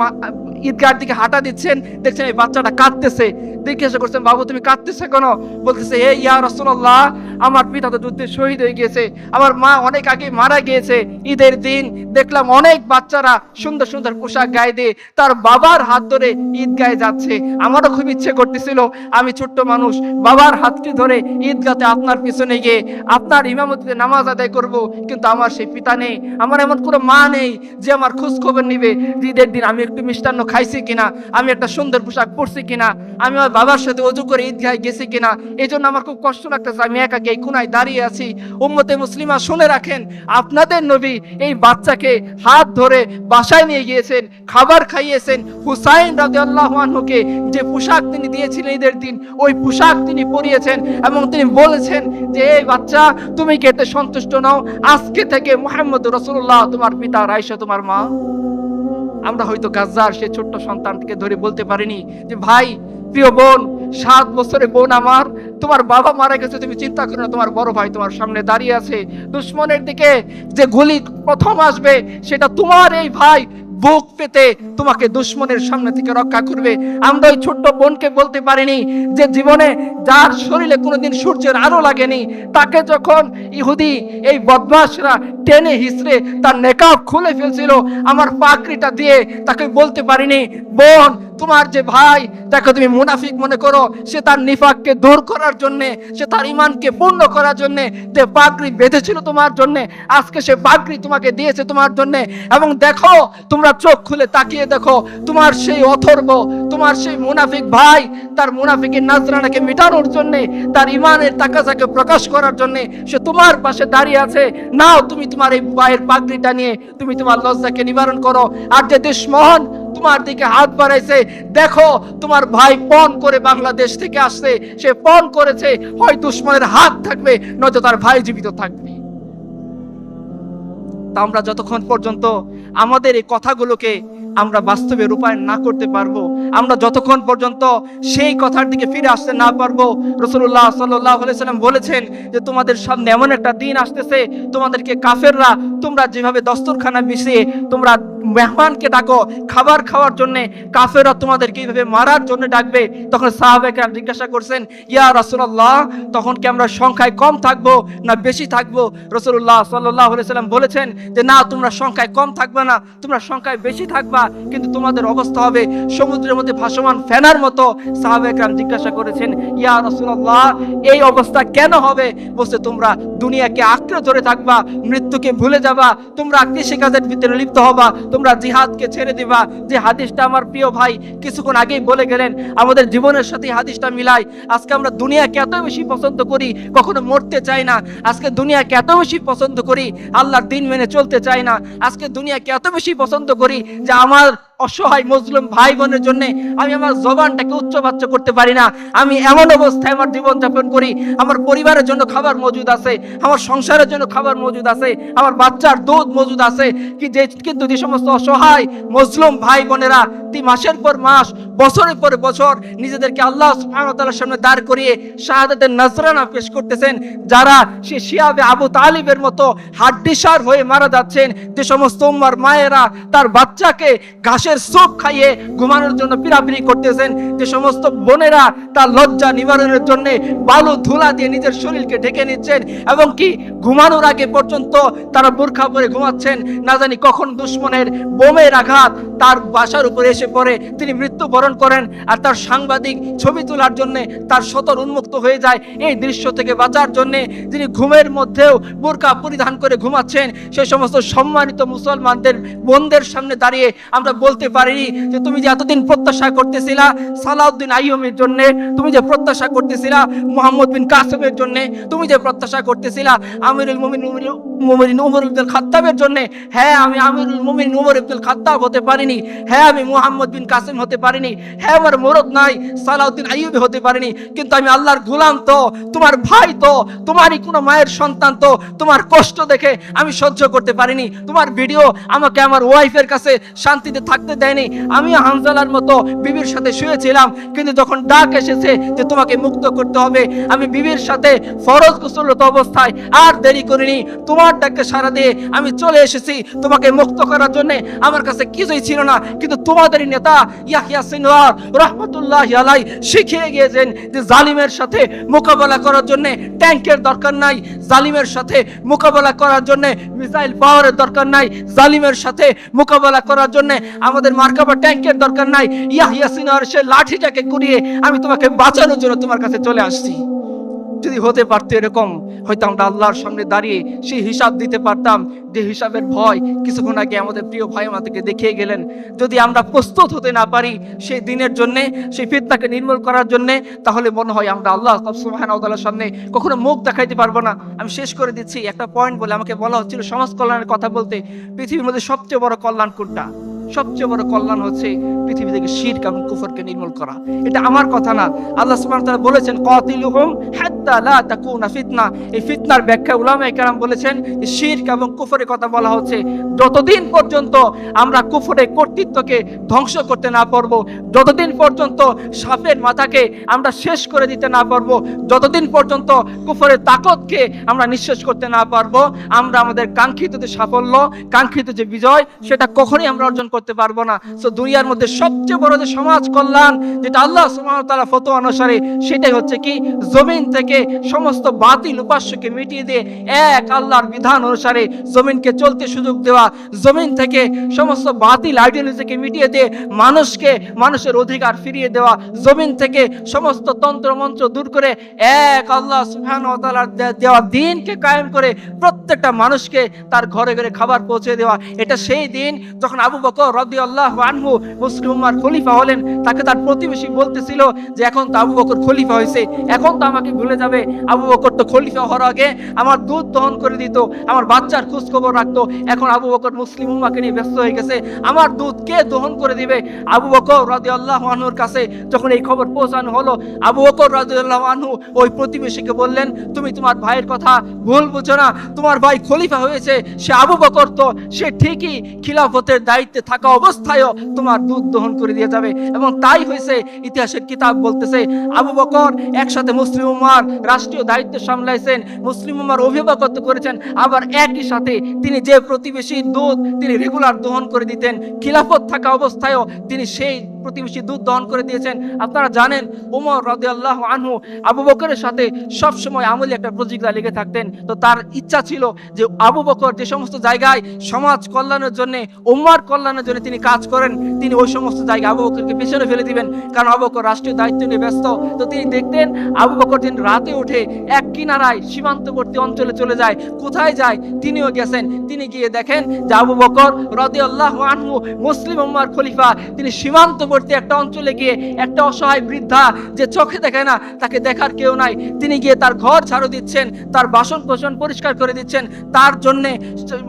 ঈদগাহর দিকে হাঁটা দিচ্ছেন দেখছেন এই বাচ্চাটা কাঁদতেছে। জিজ্ঞাসা করছেন, বাবু তুমি কাঁদতেছে কেন? বলতেছে, হে ইয়া রাসূলুল্লাহ, আমার পিতা তো যুদ্ধে শহীদ হয়ে গিয়েছে, আমার মা অনেক আগে মারা গিয়েছে। ঈদের দিন দেখলাম অনেক বাচ্চারা সুন্দর সুন্দর পোশাক গায়ে দিয়ে তার বাবার হাত ধরে ঈদগাহে যাচ্ছে। আমারও খুব ইচ্ছে করতেছিল আমি ছোট্ট মানুষ বাবার হাতটি ধরে ঈদগাতে আপনার পিছনে গিয়ে আপনার ইমামতিতে নামাজ আদায় করব, কিন্তু আমার সেই পিতা নেই, আমার এমন কোনো মা নেই যে আমার খোঁজ খবর নিবে ঈদের দিন আমি একটু মিষ্টান্ন খাইছি কিনা, আমি একটা সুন্দর পোশাক পরছি কিনা, আমি আমার বাবার সাথে ওযু করে ঈদগাহে গেছি কিনা। এই জন্য আমার খুব কষ্ট লাগতেছে, আমি একাকে এই কোনায় দাঁড়িয়ে আছি। উম্মতে মুসলিমা শুনে রাখেন, আপনাদের নবী এই বাচ্চাকে হাত ধরে বাসায় নিয়ে গিয়েছেন, খাবার খাইয়েছেন। হুসাইন রাদিয়াল্লাহু আনহুকে যে পোশাক তিনি দিয়েছিলেন ঈদের দিন, ওই পোশাক তিনি পরিয়েছেন এবং তিনি বলেছেন যে এই বাচ্চা তুমি কি এতে সন্তুষ্ট নও? আজকে থেকে মুহাম্মদ রাসূলুল্লাহ তোমার পিতা, আয়েশা তোমার মা। আমরা হয়তো গাজ্জার সেই ছোট্ট সন্তানকে ধরে বলতে পারিনি যে ভাই, প্রিয় বোন, 7 বছরের বোন আমার, তোমার বাবা মারা গেছে, তুমি চিন্তা করো না, তোমার বড় ভাই তোমার সামনে দাঁড়িয়ে আছে। দুশমনের দিকে যে গুলি প্রথম আসবে সেটা তোমার এই ভাই বুক পেতে তোমাকে দুশমনের সামনে থেকে রক্ষা করবে। আমরা ওই ছোট্ট বোনকে বলতে পারিনি যে জীবনে যার শরীরে কোনোদিন সূর্যের আলো লাগেনি, তাকে যখন ইহুদি এই বদমাশরা টেনে হিসড়ে তার নেকাব খুলে ফেলছিল, আমার পাগড়িটা দিয়ে তাকে বলতে পারিনি, বোন তোমার যে ভাই যাকে তুমি মুনাফিক মনে করো, সে তার নিফাককে দূর করার জন্য, সে তার ঈমানকে পূর্ণ করার জন্য যে পাগড়ি বেঁধেছিল তোমার জন্য, আজকে সে পাগড়ি তোমাকে দিয়েছে তোমার জন্য। এবং দেখো, তোমরা চোখ খুলে তাকিয়ে দেখো, তোমার সেই অথর্ব, তোমার সেই মুনাফিক ভাই তার মুনাফিকের নাজরানাকে মিটানোর জন্য, তার ঈমানের তাকাজাকে প্রকাশ করার জন্য সে তোমার পাশে দাঁড়িয়ে আছে। নাও তুমি তোমার এই ভাইয়ের পাগড়িটা নিয়ে তুমি তোমার লজ্জাকে নিবারণ করো। আর যে দুশমন তোমার দিকে হাত বাড়াইছে, দেখো তোমার ভাই পণ করে বাংলাদেশ থেকে আসছে, সে পণ করেছে, হয় দুশমনের হাত থাকবে নয়তো তার ভাই জীবিত থাকবে। তা আমরা যতক্ষণ পর্যন্ত আমাদের এই কথাগুলোকে আমরা বাস্তবে রূপায়ণ না করতে পারবো, আমরা যতক্ষণ পর্যন্ত সেই কথার দিকে ফিরে আসতে না পারবো, রাসূলুল্লাহ সাল্লাল্লাহু আলাইহি সাল্লাম বলেছেন যে তোমাদের সামনে এমন একটা দিন আসতেছে, তোমাদেরকে কাফেররা, তোমরা যেভাবে দস্তরখানা বিছিয়ে তোমরা মেহমানকে ডাকো খাবার খাওয়ার জন্য, কাফেররা তোমাদেরকে এইভাবে মারার জন্য ডাকবে। তখন সাহাবায়ে কেরাম জিজ্ঞাসা করছেন, ইয়া রাসূলুল্লাহ, তখন কি আমরা সংখ্যায় কম থাকবো না বেশি থাকবো? রাসূলুল্লাহ সাল্লাল্লাহু আলাইহি সাল্লাম বলেছেন যে না, তোমরা সংখ্যায় কম থাকবে না, তোমরা সংখ্যায় বেশি থাকবা, কিন্তু তোমাদের অবস্থা হবে সমুদ্রের মধ্যে ভাসমান ফেনার মতো। সাহাবায়ে কেরাম জিজ্ঞাসা করেছেন, ইয়া রাসূলুল্লাহ, এই অবস্থা কেন হবে? বলছে, তোমরা দুনিয়াকে আঁকড়ে ধরে থাকবা, মৃত্যুকে ভুলে যাবা, তোমরা কৃষিকাজের ভিতরে লিপ্ত হবা, তোমরা জিহাদকে ছেড়ে দিবা। যে হাদিসটা আমার প্রিয় ভাই কিছুক্ষণ আগেই বলে গেলেন, আমাদের জীবনের সাথে হাদিসটা মিলাই। আজকে আমরা দুনিয়াকে এত বেশি পছন্দ করি, কখনো মরতে চাই না। আজকে দুনিয়াকে এত বেশি পছন্দ করি, আল্লাহর দিন মেনে চলতে চাই না। আজকে দুনিয়াকে এত বেশি পছন্দ করি যে আমার অসহায় মজলুম ভাই বোনের জন্য আমি আমার জবানটাকে উচ্চবাচ্য করতে পারি না। আমি এমন অবস্থায় আমার জীবন যাপন করি, আমার পরিবারের জন্য খাবার মজুদ আছে, আমার সংসারের জন্য খাবার মজুদ আছে, আমার বাচ্চার দুধ মজুদ আছে, কিন্তু যে সমস্ত অসহায় মজলুম ভাই বোনেরা মাসের পর মাস, বছরের পর বছর নিজেদেরকে আল্লাহ সুবহানাহু ওয়া তাআলার সামনে দাঁড় করিয়ে শাহাদাতের নজরানা পেশ করতেছেন, যারা সে শিয়াবে আবু তালিবের মতো হাড্ডিসার হয়ে মারা যাচ্ছেন, যে সমস্ত উম্মার মায়েরা তার বাচ্চাকে ঘাসের স্যুপ খাইয়ে ঘুমানোর জন্য পিরাপিরি করতেছেন, যে সমস্ত বোনেরা তার লজ্জা নিবারণের জন্য বালু ধুলা দিয়ে নিজের শরীরকে ঢেকে নিচ্ছেন, এবং কি ঘুমানোর আগে পর্যন্ত তারা বোরখা পরে ঘুমাচ্ছেন, না জানি কখন দুশমনের বোমের আঘাত তার বাসার উপরে এসে পড়ে, তিনি মৃত্যুবরণ করেন, আর তার সাংবাদিক ছবি তোলার জন্য তার সতর উন্মুক্ত হয়ে যায়। এই দৃশ্য থেকে বাঁচার জন্য যিনি ঘুমের মধ্যেও বোরকা পরিধান করে ঘুমাচ্ছেন, সেই সমস্ত সম্মানিত মুসলমানদের বোনদের সামনে দাঁড়িয়ে আমরা বলতে পারিনি যে তুমি যে এতদিন প্রত্যাশা করতেছিলা সালাউদ্দিন আইয়ুবের জন্য, তুমি যে প্রত্যাশা করতেছিলা মুহাম্মদ বিন কাসেমের জন্য, তুমি যে প্রত্যাশা করতেছিলা আমিরুল মুমিনিন উমর ইবনে খাত্তাবের জন্য, হ্যাঁ আমি আমিরুল মুমিনিন উমর ইবনে খাত্তাব হতে পারিনি, হ্যাঁ আমি মুহাম্মদ বিন কাসেম হতে পারিনি, হ্যাঁ আমার মুরদ নাই সালাউদ্দিন আইয়ুবী হতে পারিনি, কিন্তু আমি আল্লাহর গোলাম তো, তোমার ভাই তো, তোমারই কোনো মায়ের সন্তান তো, তোমার কষ্ট দেখে আমি সহ্য করতে পারিনি, তোমার ভিডিও আমাকে আমার ওয়াইফের কাছে শান্তিতে থাকতে থাকতে দেয়নি। আমি হানজালার মতো বিবির সাথে শুয়েছিলাম, কিন্তু যখন ডাক এসেছে যে তোমাকে মুক্ত করতে হবে, আমি বিবির সাথে ফরজ গোসলরত অবস্থায় আর দেরি করিনি, তোমার ডাকে সাড়া দিয়ে আমি চলে এসেছি তোমাকে মুক্ত করার জন্য। আমার কাছে কিছুই ছিল না, কিন্তু তোমাদের নেতা ইয়াহইয়া সিনওয়ার রাহমাতুল্লাহি আলাইহি শিখিয়ে গিয়েছেন যে জালিমের সাথে মোকাবেলা করার জন্য ট্যাঙ্কের দরকার নাই, জালিমের সাথে মোকাবেলা করার জন্য মিসাইল পাওয়ারের দরকার নাই, জালিমের সাথে মোকাবেলা করার জন্য আমাদের মার্কাবা ট্যাঙ্কের দরকার নাই। ইয়াহইয়া সিনওয়ার সে লাঠিটাকে কুড়িয়ে আমি তোমাকে বাঁচানোর জন্য তোমার কাছে চলে আসছি। যদি হতে পারতো এরকম, হয়তো আমরা আল্লাহর সামনে দাঁড়িয়ে সেই হিসাব দিতে পারতাম, যে হিসাবের ভয় কিছুক্ষণ আগে আমাদের প্রিয় ভাই আমাদেরকে দেখিয়ে গেলেন। যদি আমরা প্রস্তুত হতে না পারি সেই দিনের জন্যে, সেই ফিতনাকে নির্মূল করার জন্যে, তাহলে মনে হয় আমরা আল্লাহ সুবহানাহু ওয়া তাআলার সামনে কখনো মুখ দেখাইতে পারবো না। আমি শেষ করে দিচ্ছি একটা পয়েন্ট বলে। আমাকে বলা হচ্ছিল সমাজ কল্যাণের কথা বলতে। পৃথিবীর মধ্যে সবচেয়ে বড় কল্যাণ কোনটা? সবচেয়ে বড় কল্যাণ হচ্ছে পৃথিবী থেকে শিরক এবং কুফরকে নির্মূল করা। এটা আমার কথা না, আল্লাহ সুবহানাহু ওয়া তাআলা বলেছেন কাতিলুহুম হাত্তা লা তাকুনা ফিতনা। এই ফিতনার ব্যাখ্যা উলামায়ে কেরাম বলেছেন যে শিরক এবং কুফরের কথা বলা হচ্ছে যতদিন পর্যন্ত আমরা কুফরের কর্তৃত্বকে ধ্বংস করতে না পারবো, যতদিন পর্যন্ত সাপের মাথাকে আমরা শেষ করে দিতে না পারবো, যতদিন পর্যন্ত কুফরের তাকতকে আমরা নিঃশেষ করতে না পারবো, আমরা আমাদের কাঙ্ক্ষিত যে সাফল্য, কাঙ্ক্ষিত যে বিজয়, সেটা কখনোই আমরা অর্জন করতে পারবো না। সো দুনিয়ার মধ্যে সবচেয়ে বড় যে সমাজ কল্যাণ, যেটা আল্লাহ সুবহানাহু ওয়া তাআলা ফতোয়া অনুসারে, সেটাই হচ্ছে কি জমিন থেকে সমস্ত বাতিল উপাস্যকে মিটিয়ে দিয়ে এক আল্লাহর বিধান অনুসারে জমিনকে চলতে সুযোগ দেওয়া, জমিন থেকে সমস্ত বাতিল আইডিওলজিকে মিটিয়ে দিয়ে মানুষকে মানুষের অধিকার ফিরিয়ে দেওয়া, জমিন থেকে সমস্ত তন্ত্র মন্ত্র দূর করে এক আল্লাহ সুবহানাহু ওয়া তাআলার দেওয়া দ্বীনকে কায়েম করে প্রত্যেকটা মানুষকে তার ঘরে ঘরে খাবার পৌঁছে দেওয়া। এটা সেই দিন যখন আবু বকর রাদিয়াল্লাহু আনহু মুসলিম উম্মার খলিফা হলেন। তাকে তার প্রতিবেশী বলতেছিল যে এখন তো আবু বকর খলিফা হয়েছে, এখন তো আমাকে ভুলে যাবে। আবু বকর তো খলিফা হওয়ার আগে আমার দুধ দহন করে দিত, আমার বাচ্চার খোঁজ খবর রাখতো, এখন আবু বকর মুসলিম উম্মাকে নিয়ে ব্যস্ত হয়ে গেছে, আমার দুধ কে দহন করে দিবে? আবু বকর রাদিয়াল্লাহু আনহুর কাছে যখন এই খবর পৌঁছানো হলো, আবু বকর রাদিয়াল্লাহু আনহু ওই প্রতিবেশীকে বললেন, তুমি তোমার ভাইয়ের কথা ভুল বুঝো না, তোমার ভাই খলিফা হয়েছে, সে আবু বকর তো সে ঠিকই খিলাফতের দায়িত্বে থাকা অবস্থায়ও তোমার দুধ দহন করে দিয়ে যাবে। এবং তাই হয়েছে। ইতিহাসের কিতাব বলতেছে আবু বকর একসাথে মুসলিম উম্মার রাষ্ট্রীয় দায়িত্ব সামলাইছেন, মুসলিম উম্মার অভিভাবকত্ব করেছেন, আবার একই সাথে তিনি যে প্রতিবেশীর দুধ তিনি রেগুলার দহন করে দিতেন, খিলাফত থাকা অবস্থায়ও তিনি সেই প্রতিবেশী দুধ দহন করে দিয়েছেন। আপনারা জানেন ওমর রাদিয়াল্লাহু আনহু আবু বকরের সাথে সব সময় আমলি একটা প্রতিযোগিতা লেগে থাকতেন। তো তার ইচ্ছা ছিল যে আবু বকর যে সমস্ত জায়গায় সমাজ কল্যাণের জন্য, উম্মার কল্যাণের জন্য তিনি কাজ করেন, তিনি ওই সমস্ত জায়গায় আবু বকরকে পেছনে ফেলে দিবেন, কারণ আবু বকর রাষ্ট্রীয় দায়িত্ব নিয়ে ব্যস্ত। তো তিনি দেখতেন আবু বকর দিন রাতে উঠে এক কিনারায় সীমান্তবর্তী অঞ্চলে চলে যায়। কোথায় যায়? তিনিও গেছেন। তিনি গিয়ে দেখেন যে আবু বকর রাদিয়াল্লাহু আনহু মুসলিম উম্মার খলিফা, তিনি সীমান্তবর্তী একটা অঞ্চলে গিয়ে একটা অসহায় বৃদ্ধা যে চোখে দেখে না, তাকে দেখার কেউ নাই, তিনি গিয়ে তার ঘর ঝাড়ু দিচ্ছেন, তার বাসন কোসন পরিষ্কার করে দিচ্ছেন, তার জন্যে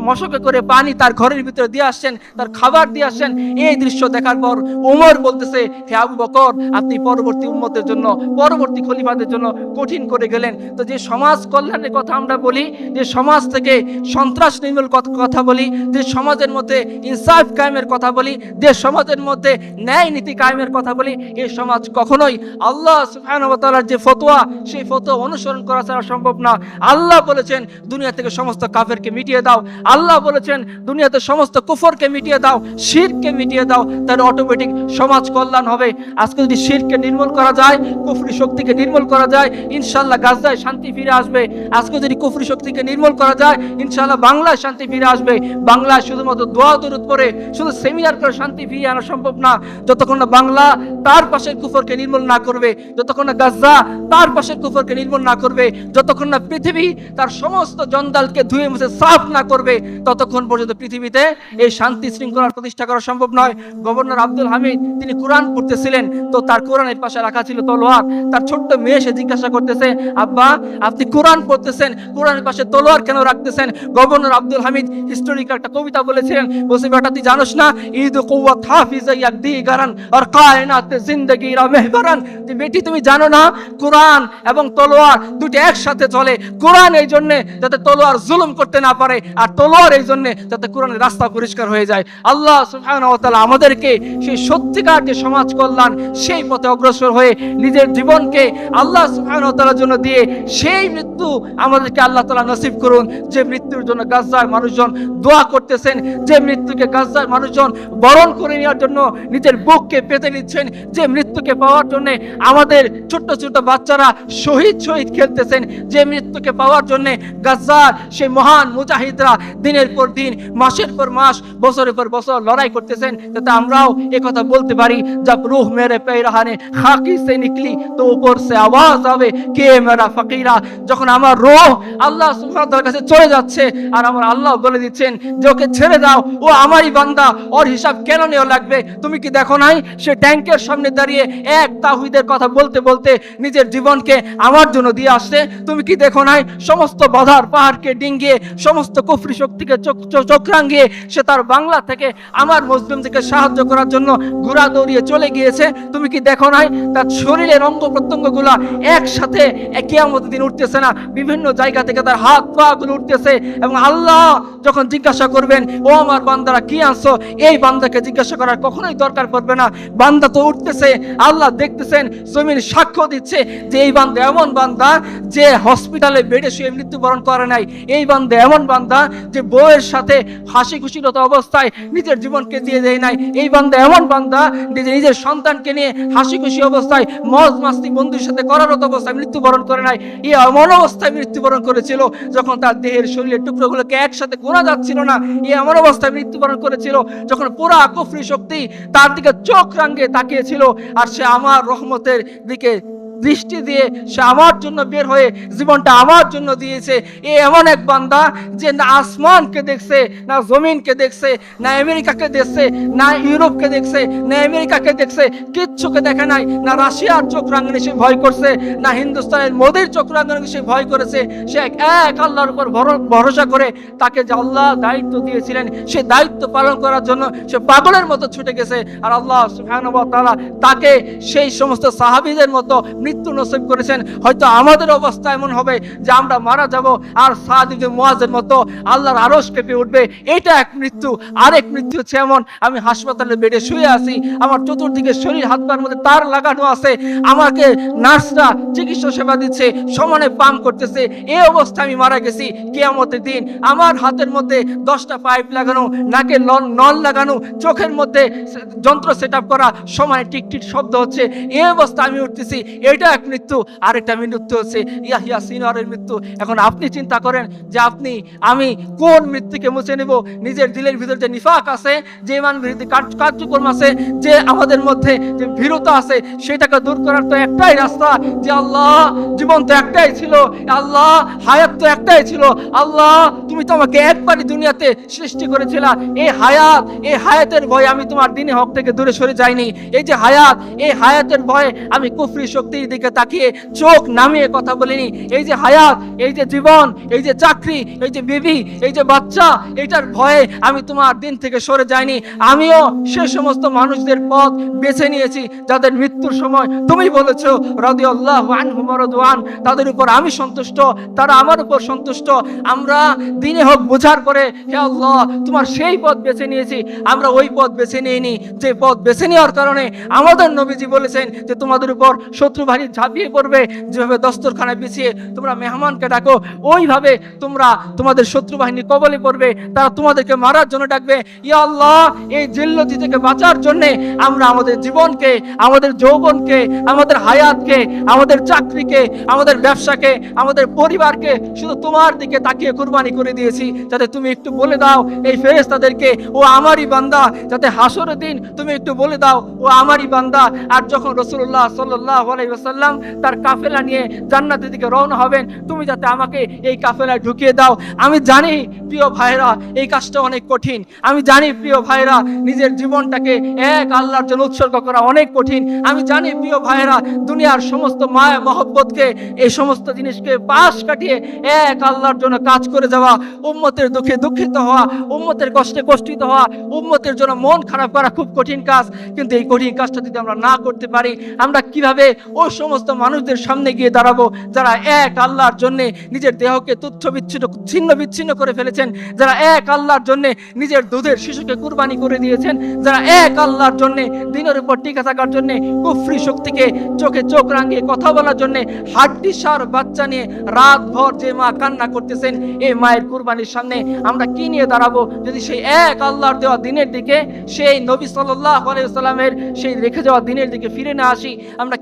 মশকে করে পানি তার ঘরের ভিতরে দিয়ে আসছেন, তার খাবার দিয়ে আসছেন। এই দৃশ্য দেখার পর ওমর বলতেছে, হে আবু বকর, আপনি পরবর্তী উম্মতের জন্য, পরবর্তী খলিফাদের জন্য কঠিন করে গেলেন। তো যে সমাজ কল্যাণের কথা আমরা বলি, যে সমাজ থেকে সন্ত্রাস নির্মূল কথা বলি, যে সমাজের মধ্যে ইনসাফ কায়েমের কথা বলি, যে সমাজের মধ্যে ন্যায় নীতি কায়েমের কথা বলি, এই সমাজ কখনোই আল্লাহ সুবহানাহু ওয়া তাআলার যে ফতোয়া, সেই ফতোয়া অনুসরণ করা ছাড়া সম্ভব না। আল্লাহ বলেছেন দুনিয়া থেকে সমস্ত কাফেরকে মিটিয়ে দাও, আল্লাহ বলেছেন দুনিয়াতে সমস্ত কুফরকে মিটিয়ে দাও, শিরককে মিটিয়ে দাও, তাহলে অটোমেটিক সমাজ কল্যাণ হবে। আজকে যদি শিরককে নির্মূল করা যায়, কুফরি শক্তিকে নির্মূল করা যায়, ইনশাআল্লাহ গাজায় শান্তি ফিরে আসবে। আজকে যদি কুফরি শক্তিকে নির্মূল করা যায়, ইনশাআল্লাহ বাংলায় শান্তি ফিরে আসবে। বাংলায় শুধুমাত্র দোয়া দরুদ পড়ে, শুধু সেমিনার করে শান্তি ফিরিয়ে আনা সম্ভব না। যতক্ষণ না বাংলা তার পাশের কুফরকে নির্মূল না করবে, যতক্ষণ না গাজা তার পাশের কুফরকে নির্মূল না করবে, যতক্ষণ না পৃথিবী তার সমস্ত জঞ্জালকে ধুয়ে মুছে সাফ না করবে, ততক্ষণ পর্যন্ত পৃথিবীতে এই শান্তি শৃঙ্খলার প্রতিষ্ঠা করা সম্ভব নয়। গভর্নর আব্দুল হামিদ তিনি কোরআন পড়তেছিলেন, তো তার কোরআনের পাশে রাখা ছিল তলোয়ার। তার ছোট্ট মেয়ে সে জিজ্ঞাসা করতেছে, আব্বা আপনি কোরআন পড়তেছেন, কোরআনের পাশে তলোয়ার কেন রাখতেছেন? গভর্নর আব্দুল হামিদ হিস্টোরিক্যাল একটা কবিতা বলেছিলেন, বলছে বেটা তুই জানোস না, ঈদ কুওয়াত হাফিজা ইয়াকদি গারান মেহবরান আর কায়নাতে জিন্দেগিরা মেহবরান। বেটি তুমি জানো না কোরআন এবং তলোয়ার দুটি একসাথে চলে। কোরআন এই জন্য যাতে তলোয়ার জুলুম করতে না পারে, আর তলোয়ার এই জন্য যাতে কোরআনের রাস্তা পরিষ্কার হয়ে যায়। আল্লাহ সুবহানাহু ওয়া তাআলা আমাদেরকে সেই সত্যিকার যে সমাজ কল্যাণ সেই পথে অগ্রসর হয়ে নিজের জীবনকে আল্লাহ সুবহানাহু ওয়া তাআলার জন্য দিয়ে সেই মৃত্যু আমাদেরকে আল্লাহ তাআলা নসিব করুন, যে মৃত্যুর জন্য গাজার মানুষজন দোয়া করতেছেন, যে মৃত্যুকে গাজার মানুষজন বরণ করে নেওয়ার জন্য নিজের বুককে পেতে নিচ্ছেন, যে মৃত্যুকে পাওয়ার জন্য আমাদের ছোট্ট ছোট্ট বাচ্চারা শহীদ খেলতেছেন, যে মৃত্যুকে পাওয়ার জন্য গাজার সেই মহান মুজাহিদরা দিনের পর দিন, মাসের পর মাস, বছরের পর বছর লড়াই করতেছেন, যাতে আমরাও একথা বলতে পারি, জব রূহ মেরে পেরাহানে খাকি সে নিকলি তো উপর সে আওয়াজ আবে কে মেরা ফকিরা। যখন আমার রূহ আল্লাহ সুবহানাহু ওয়া তাআলার কাছে চলে যাচ্ছে আর আমার আল্লাহ বলে দিচ্ছেন যে ওকে ছেড়ে দাও, ও আমারই বান্দা, ওর হিসাব কেন নেওয়া লাগবে? তুমি কি দেখো নাই সে ট্যাঙ্কের সামনে দাঁড়িয়ে এক তাওহীদের কথা বলতে বলতে নিজের জীবনকে আমার জন্য দিয়ে আসছে? তুমি কি দেখো নাই সমস্ত বাধার পাহাড়কে ডিঙ্গিয়ে, সমস্ত কুফরি শক্তিকে চক্রাঙ্গিয়ে সে তার বাংলা থেকে আমার মুসলিমদেরকে সাহায্য করার জন্য ঘোড়া দৌড়িয়ে চলে গিয়েছে? তুমি কি দেখো নাই তার শরীরের অঙ্গ প্রত্যঙ্গগুলা একসাথে কিয়ামতের দিন উঠতেছে না, বিভিন্ন জায়গা থেকে তার হাত পা গুলো উঠতেছে, এবং আল্লাহ যখন জিজ্ঞাসা করবেন ও আমার বান্দারা কি আনছো, এই বান্দাকে জিজ্ঞাসা করার কখনোই দরকার পড়বে না। বান্দা তো উঠতেছে, আল্লাহ দেখতেছেন, জমিন সাক্ষ্য দিচ্ছে যে এই বান্দা এমন বান্দা যে হসপিটালে বেডে শুয়ে মৃত্যুবরণ করে নাই, এই বান্দা এমন বান্দা যে বউয়ের সাথে হাসি খুশিরত অবস্থায় নিজের জীবনকে দিয়ে দেয় নাই, এই বান্দা এমন বান্দা যে নিজের সন্তানকে নিয়ে হাসি খুশি অবস্থায় মজ মাস্তি বন্ধুর সাথে করারত অবস্থায় মৃত্যুবরণ করে নাই, এই এমন অবস্থায় মৃত্যুবরণ করেছিল যখন তার দেহের শরীরের টুকরোগুলোকে একসাথে গোনা যাচ্ছিল না, এই এমন অবস্থায় মৃত্যুবরণ করেছিল যখন পুরা কুফরি শক্তি তার দিকে চোখ রাঙিয়ে তাকিয়েছিল, আর সে আমার রহমতের দিকে দৃষ্টি দিয়ে সে আমার জন্য বের হয়ে জীবনটা আমার জন্য দিয়েছে। এ এমন এক বান্দা যে না আসমানকে দেখছে, না জমিনকে দেখছে, না আমেরিকাকে দেখছে, না ইউরোপকে দেখছে, না আমেরিকাকে দেখছে, কিচ্ছুকে দেখে নাই, না রাশিয়ার চোখ রাঙানি সে ভয় করছে, না হিন্দুস্তানের মোদির চোখ রাঙানি সে ভয় করেছে। সে এক আল্লাহর উপর ভরসা করে তাকে যে আল্লাহ দায়িত্ব দিয়েছিলেন সে দায়িত্ব পালন করার জন্য সে পাগলের মতো ছুটে গেছে, আর আল্লাহ সুবহানাহু ওয়া তাআলা তাকে সেই সমস্ত সাহাবীদের মতো মৃত্যু নসিব করেছেন। হয়তো আমাদের অবস্থা এমন হবে যে আমরা মারা যাব, আর সাদ ইবনে মুআযের মতো আল্লাহর আরশ কেঁপে উঠবে। এটা এক মৃত্যু। আরেক মৃত্যু হচ্ছে এমন, আমি হাসপাতালে বেডে শুয়ে আছি, আমার চতুর্দিকে শরীর হাত পায়ের মধ্যে তার লাগানো আছে, আমাকে নার্সরা চিকিৎসা সেবা দিচ্ছে, সমানে পাম্প করতেছে, এই অবস্থায় আমি মারা গেছি। কিয়ামতের দিন আমার হাতের মধ্যে 10টা পাইপ লাগানো, নাকে নল লাগানো, চোখের মধ্যে যন্ত্র সেট আপ করা, সমানে টিকটিক শব্দ হচ্ছে, এই অবস্থা আমি উঠতেছি। এটা এক মৃত্যু। আরেকটা মৃত্যু হচ্ছে ইয়াহিয়া সিনওয়ারের মৃত্যু। এখন আপনি চিন্তা করেন যে আমি কোন মৃত্যুকে মুছে নেব? নিজের দিলের ভিতর যে নিফাক আছে, যে ইমান বিরোধী কার্যক্রম আছে, যে আমাদের মধ্যে যে ভীরুতা আছে, সেটাকে দূর করার তো একটাই রাস্তা, যে আল্লাহ জীবন তো একটাই ছিল, আল্লাহ হায়াত তো একটাই ছিল, আল্লাহ তুমি তো আমাকে একবারই দুনিয়াতে সৃষ্টি করেছিলা, এই হায়াতের ভয়ে আমি তোমার দ্বীনে হক থেকে দূরে সরে যাইনি। এই যে হায়াত, এই হায়াতের ভয়ে আমি কুফরি শক্তির দিকে তাকিয়ে চোখ নামিয়ে কথা বলিনি। এই যে হায়াত, এই যে জীবন, এই যে চাকরি, এই যে বিবি, এই যে বাচ্চা, এইটার ভয়ে আমি তোমার দিন থেকে সরে যাইনি। আমিও সে সমস্ত মানুষদের পথ বেছে নিয়েছি যাদের মৃত্যুর সময় তুমি বলেছো রাদিয়াল্লাহু আনহুম ওয়া রাদওয়ান, তাদের উপর আমি সন্তুষ্ট, তারা আমার উপর সন্তুষ্ট। আমরা দিনে হক বোঝার পরে হে আল্লাহ তোমার সেই পথ বেছে নিয়েছি, আমরা ওই পথ বেছে নিইনি যে পথ বেছে নেওয়ার কারণে আমাদের নবীজি বলেছেন যে তোমাদের উপর শত্রু বাহিনী ঝাঁপিয়ে পড়বে, যেভাবে দস্তরখানা বিছিয়ে তোমরা মেহমানকে ডাকো, ওইভাবে তোমরা তোমাদের শত্রু বাহিনী কবলে পড়বে, তারা তোমাদেরকে মারার জন্য ডাকবে। ইয়া আল্লাহ এই জিল্লতি থেকে বাঁচার জন্য আমরা আমাদের জীবনকে, আমাদের যৌবনকে, আমাদের হায়াতকে, আমাদের চাকরিকে, আমাদের ব্যবসাকে, আমাদের পরিবারকে শুধু তোমার দিকে তাকিয়ে কুরবানি করে দিয়েছি, যাতে তুমি একটু বলে দাও এই ফেরেশতাদেরকে ও আমারই বান্দা, যাতে হাসরের দিন তুমি একটু বলে দাও ও আমারই বান্দা। আর যখন রাসূলুল্লাহ সাল্লাল্লাহু আলাইহি ওয়াসাল্লাম তার কাফেলা নিয়ে জান্নাতের দিকে রওনা হবেন, তুমি যাতে আমাকে এই কাফেলায় ঢুকিয়ে দাও। আমি জানি প্রিয় ভাইরা এই কাজটা অনেক কঠিন, আমি জানি প্রিয় ভাইরা নিজের জীবনটাকে এক আল্লাহর জন্য উৎসর্গ করা অনেক কঠিন। আমি জানি প্রিয় ভাইরা দুনিয়ার সমস্ত মায়া মহব্বতকে, এই সমস্ত জিনিসকে পাশ কাটিয়ে এক আল্লাহর জন্য কাজ করে যাওয়া, উম্মতের দুঃখে দুঃখিত হওয়া, উম্মতের কষ্টে কষ্টিত হওয়া, উম্মতের জন্য মন খারাপ করা খুব কঠিন কাজ। কিন্তু এই কঠিন কাজটা যদি আমরা না করতে পারি, আমরা কিভাবে ওই সমস্ত মানুষদের সামনে গিয়ে দাঁড়াবো যারা এক আল্লাহর জন্য নিজের দেহকে তুচ্ছ বিচ্ছিন্ন ছিন্ন বিচ্ছিন্ন করে ফেলেছেন, যারা এক আল্লাহর জন্য নিজের দুধের শিশুকে কুরবানি করে দিয়েছেন, যারা এক আল্লাহর জন্য দিনের উপর টিকে থাকার জন্য কুফরি শক্তিকে চোখে চোখ রাঙিয়ে কথা বলার জন্য হাড্ডি সার বাচ্চা নিয়ে রাত ভর যে মা কান্না করতেছেন, এই মায়ের কুরবানির সামনে আমরা কি নিয়ে দাঁড়াবো যদি সেই এক আল্লাহর দেওয়া দিনের দিকে, সেই নবী সাল্লাল্লাহু আলাইহি ওয়াসাল্লামের সেই রেখে যাওয়া দিনের দিকে ফিরে না আসি, আমরা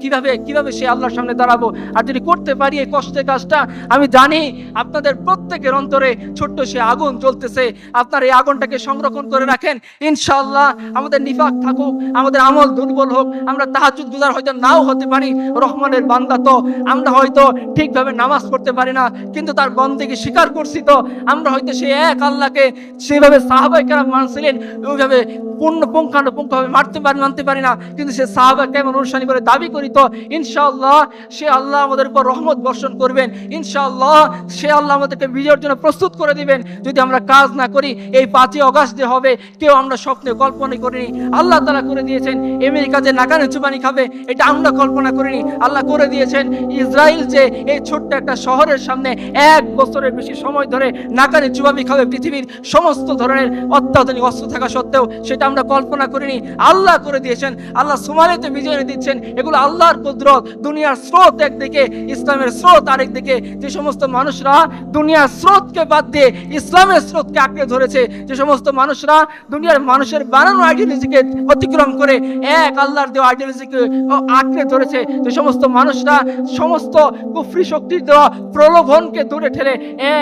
কিভাবে সেই আল্লাহর সামনে দাঁড়াবো? আর যদি করতে পারি এই কষ্টের কাজটা, আমি জানি আপনাদের প্রত্যেকের অন্তরে ছোট্ট সে আগুন জ্বলতেছে। আপনার এই আগুনটাকে সংরক্ষণ করে রাখেন। ইনশাআল্লাহ আমাদের নিফাক থাকুক, আমাদের আমল দুর্বল হোক, আমরা তাহাজ্জুদ গুজার হয়তো নাও হতে পারি, রহমানের বান্দা তো আমরা হয়তো ঠিকভাবে নামাজ পড়তে পারি না, কিন্তু তার বন্দেগী স্বীকার করছি তো আমরা হয়তো সেই এক আল্লাহকে সেভাবে সাহাবায়ে কেরাম মানছিলেন ওইভাবে পুঙ্খানুপুঙ্খভাবে মানতে পারি না, কিন্তু সে সাহাবায়ে কেরাম অনুসরণ করে দাবি করি তো ইনশাআল্লাহ সে আল্লাহ আমাদের উপর রহমত বর্ষণ করবেন। ইনশাআল্লাহ সে আল্লাহ আমাদেরকে বিজয়ের জন্য প্রস্তুত করে দিবেন। যদি আমরা কাজ না করি, এই 5ই অগাস্ট যে হবে কেউ আমরা স্বপ্নে কল্পনা করিনি, আল্লাহ তাআলা করে দিয়েছেন। আমেরিকা যে নাকানে চুবানি খাবে এটা আমরা কল্পনা করিনি, আল্লাহ করে দিয়েছেন। ইসরায়েল যে এই ছোট্ট একটা শহরের সামনে 1 বছরের বেশি সময় ধরে নাকানে চুবানি খাবে, পৃথিবীর সমস্ত ধরনের অত্যাধুনিক অস্ত্র থাকা সত্ত্বেও সেটা আমরা কল্পনা করিনি, আল্লাহ করে দিয়েছেন। আল্লাহ সোমালিতে বিজয় এনে দিচ্ছেন। এগুলো আল্লাহর কুদরত। দুনিয়ার স্রোত একদিকে, ইসলামের স্রোত আরেকদিকে। যে সমস্ত মানুষরা দুনিয়ার স্রোতকে বাদ দিয়ে ইসলামের স্রোতকে আঁকড়ে ধরেছে, যে সমস্ত মানুষরা দুনিয়ার মানুষের বানানো আইডিওলজিকে অতিক্রম করে এক আল্লাহর দেওয়া আইডিওলজিকে আঁকড়ে ধরেছে, যে সমস্ত মানুষরা সমস্ত কুফরি শক্তির দেওয়া প্রলোভনকে দূরে ঠেলে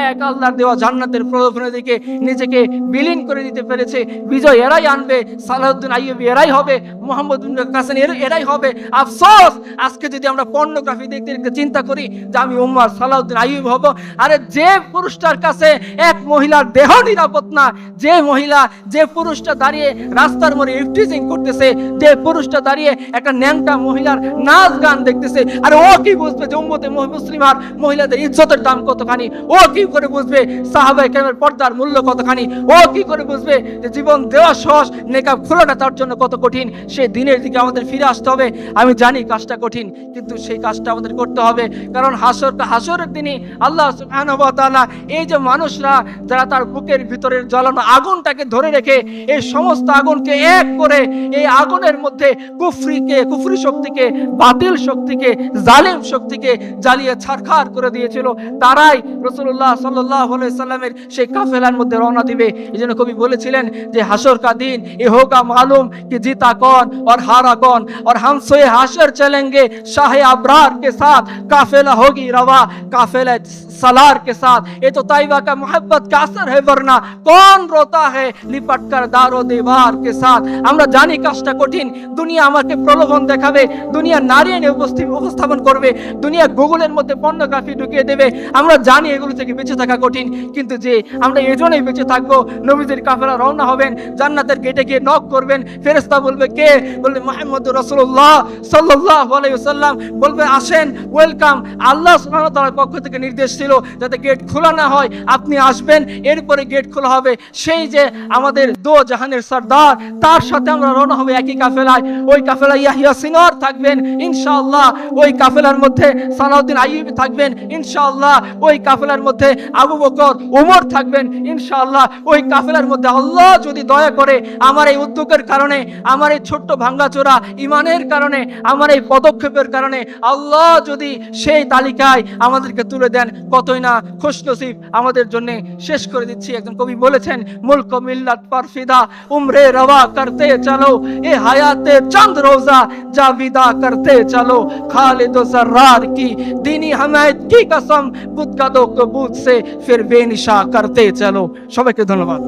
এক আল্লাহর দেওয়া জান্নাতের প্রলোভনের দিকে নিজেকে বিলীন করে দিতে পেরেছে, বিজয় এরাই আনবে। সালাউদ্দিন আইয়ুবী এরাই হবে, মোহাম্মদ বিন কাসেম এরাই হবে। আফসোস আজকে যদি আমরা পর্নোগ্রাফি দেখতে দেখতে চিন্তা করি যে আমি উম্মার সালাউদ্দিন আইয়ুবী হব। আরে যে পুরুষটার কাছে এক মহিলার দেহ নিরাপদ না, যে মহিলা যে পুরুষটা দাঁড়িয়ে রাস্তার মোড়ে ইফটিজিং করতেছে, যে পুরুষটা দাঁড়িয়ে একটা ন্যাংটা মহিলার নাচ গান দেখতেছে, আরে ও কি বুঝবে যে উম্মতে মুসলিমার মহিলাদের ইজ্জতের দাম কতখানি? ও কি করে বুঝবে সাহাবায়ে কেরামের পর্দার মূল্য কতখানি? ও কি করে বুঝবে যে জীবন দেওয়া সহজ, নেকাব খোলাটা তার জন্য কত কঠিন? সেই দিনের দিকে আমাদের ফিরে আসতে হবে। আমি জানি কাজটা কঠিন, কিন্তু সেই কাজটা আমাদের করতে হবে, কারণ হাসরের দিনে আল্লাহ সুবহানাহু ওয়া তাআলা এই যে মানুষরা যারা তার বুকের ভিতরের জ্বলানো আগুনটাকে ধরে রেখে এই সমস্ত আগুনকে এক করে এই আগুনের মধ্যে কুফরি শক্তিকে, বাতিল শক্তিকে, জালিম শক্তিকে জ্বালিয়ে ছারখার করে দিয়েছিল, তারাই রাসূলুল্লাহ সাল্লাল্লাহু আলাইহি সাল্লামের সেই কাফেলার মধ্যে রওনা দিবে। এইজন্য কবি বলেছিলেন যে হাসর का दिन ये होगा मालूम कि जीता कौन और हारा कौन, और हम सोए हाशर चलेंगे शाह अबरार के साथ, काफिला होगी रवा काफिला सलार के साथ, ये तो ताइबा का मोहब्बत का असर है, वरना कौन रोता है लिपट कर दारो दीवार के साथ। আমরা জানি কাজটা কঠিন। দুনিয়া আমাকে প্রলোভন দেখাবে, দুনিয়া নারী এনে উপস্থাপন করবে, দুনিয়া গুগলের মধ্যে পর্নোগ্রাফি ঢুকিয়ে দেবে। আমরা জানি এগুলো থেকে বেঁচে থাকা কঠিন, কিন্তু যে আমরা এজন্যই বেঁচে থাকবো। নবীদের কাফেলা রওনা হবেন, জান্নাতের গেটে গিয়ে নক করবেন, ফেরেশতা বলবে কে? বলবে মুহাম্মদুর রাসূলুল্লাহ সাল্লাল্লাহু আলাইহি ওয়াসাল্লাম। বলবে আসেন, ওয়েলকাম। আল্লাহ সুবহানাহু ওয়া তাআলার পক্ষ থেকে নির্দেশ ছিল যাতে গেট খোলা না হয়, আপনি আসবেন, এরপরে গেট খোলা হবে। সেই যে আমাদের দো জাহানের সরদার, তার সাথে আমরা রওনা হবে একই কাফেলায়। ওই কাফেলায় ইয়াহইয়া সিনওয়ার থাকবেন ইনশাআল্লাহ, ওই কাফেলার মধ্যে সালাউদ্দিন আইয়ুবী থাকবেন ইনশাআল্লাহ, ওই কাফেলার মধ্যে আবু বকর ওমর থাকবেন ইনশাআল্লাহ। ওই কাফেলার মধ্যে আল্লাহ যদি দয়া করে আমার এই উদ্যোগের কারণে, আমার এই ছোট্ট ভাঙ্গাচোরা ইমানের কারণে, আমার এই পদক্ষেপের কারণে আল্লাহ যদি সেই তালিকায় আমাদেরকে তুলে দেন, কতই না খুশনসিব আমাদের জন্য। শেষ করে দিচ্ছি, একজন কবি বলেছেন মুলক মিল্লাত पर फिदा उम्रे रवा करते चलो, ए हयाते चंद रोजा जाविदा करते चलो, खालिद जर्रार की दीनी हमायत की कसम बुत का दो कबूत से फिर बेनिशा करते चलो। সবাইকে ধন্যবাদ।